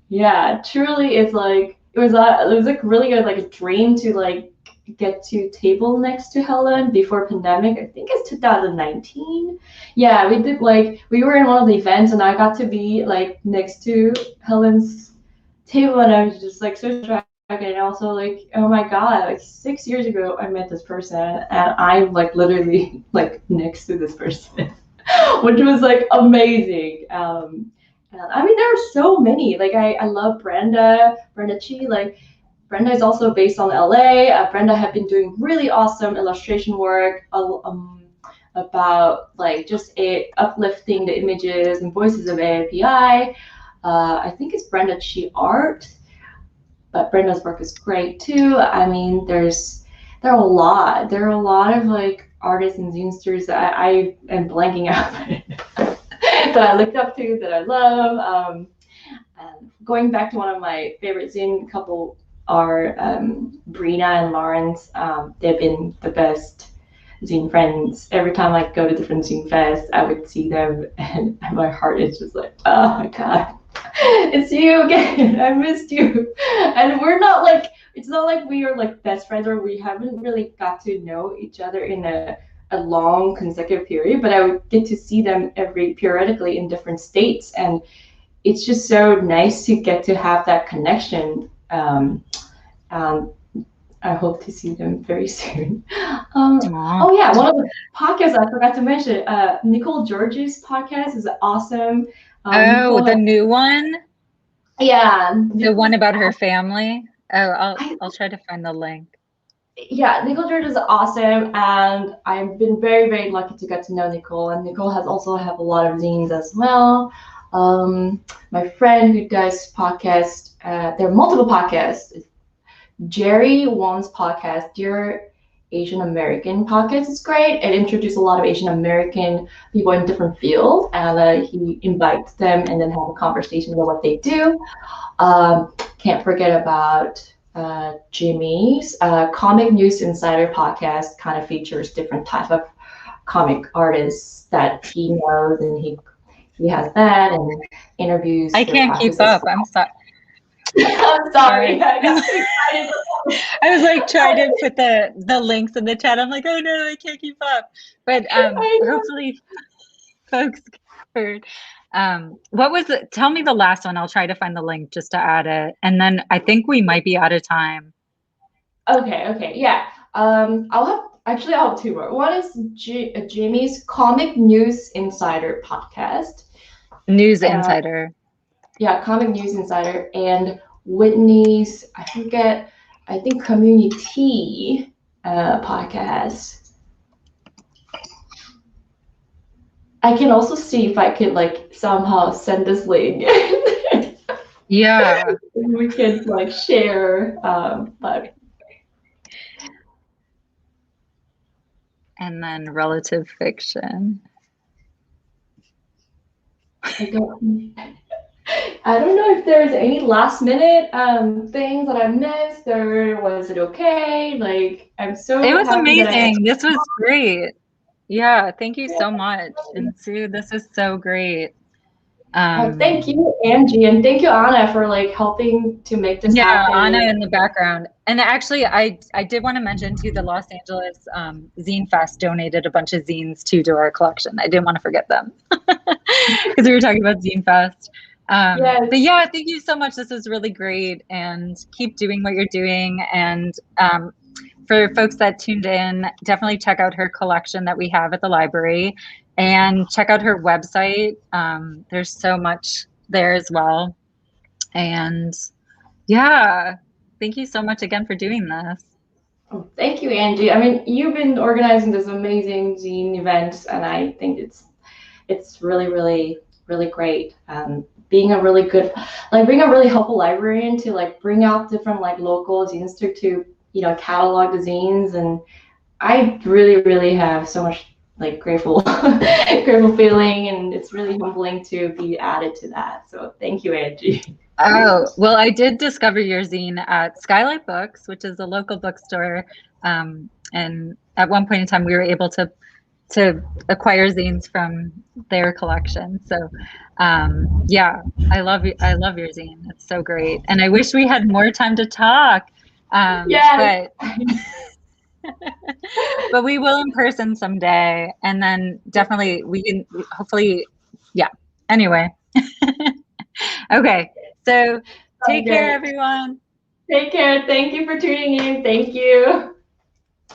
Yeah, truly, it's like it was like really good, like a dream to like get to table next to Helen before pandemic. I think it's 2019. Yeah, we did like we were in one of the events, and I got to be like next to Helen's table, and I was just like so shocked. And also like, oh my God, like 6 years ago I met this person, and I'm like literally like next to this person, which was like amazing. I mean, there are so many. Like I love Brenda Chi. Like Brenda is also based on LA. Brenda had been doing really awesome illustration work about like just uplifting the images and voices of AAPI. I think it's Brenda Chi Art, but Brenda's work is great too. I mean, there are a lot. There are a lot of like artists and zinesters that I am blanking out that I looked up to, that I love. And going back to one of my favorite zine couple are Brina and Lawrence. They've been the best zine friends. Every time I go to different zine fests, I would see them, and my heart is just like, oh my God, it's you again. I missed you. And we're not like, it's not like we are like best friends, or we haven't really got to know each other in a long consecutive period, but I would get to see them periodically in different states, and it's just so nice to get to have that connection. I hope to see them very soon. Aw. Oh yeah, one of the podcasts I forgot to mention, Nicole George's podcast is awesome. Oh, Nicole the has, new one? yeah, The one Nicole's about her family? Oh, I, I'll try to find the link. yeah, Nicole George is awesome, and I've been very, very lucky to get to know Nicole. And Nicole has also have a lot of zines as well. My friend who does podcast, there are multiple podcasts. Jerry Wong's podcast, Dear Asian American podcast, is great. It introduces a lot of Asian American people in different fields, and he invites them and then have a conversation about what they do. Can't forget about Jimmy's Comic News Insider podcast. Kind of features different type of comic artists that he knows, and he has that and interviews I their can't keep practices. up. I'm sorry. I'm sorry, I got too excited. I was like trying to put the links in the chat. I'm like, oh no, I can't keep up. But hopefully folks heard. What was it? Tell me the last one. I'll try to find the link just to add it. And then I think we might be out of time. Okay, yeah. I'll have two more. One is Jimmy's Comic News Insider podcast. News Insider. Yeah, Comic News Insider, and Whitney's, I think Community podcast. I can also see if I could like somehow send this link. Yeah. We can like share, but. And then relative fiction. I don't know if there's any last minute things that I missed, or was it okay? Like, I'm so It was happy that amazing. This was great. Yeah, thank you so much. And Sue, this is so great. Thank you, Angie, and thank you, Anna, for like helping to make this happen. Anna in the background. And actually, I did want to mention too, the Los Angeles Zine Fest donated a bunch of zines too to our collection. I didn't want to forget them because we were talking about Zine Fest. Yes. But yeah, thank you so much. This is really great, and keep doing what you're doing. And for folks that tuned in, definitely check out her collection that we have at the library, and check out her website. There's so much there as well. And yeah, thank you so much again for doing this. Oh, thank you, Angie. I mean, you've been organizing this amazing zine event, and I think it's really, really, really great. Being a really good, like being a really helpful librarian to like bring out different like local zines to catalog the zines, and I really, really have so much like grateful feeling, and it's really humbling to be added to that. So thank you, Angie. Oh, well, I did discover your zine at Skylight Books, which is a local bookstore. And at one point in time, we were able to acquire zines from their collection. So yeah, I love your zine. It's so great. And I wish we had more time to talk. Yes. But we will in person someday. And then definitely we can hopefully, yeah. Anyway. Okay. So take care, everyone. Take care. Thank you for tuning in. Thank you.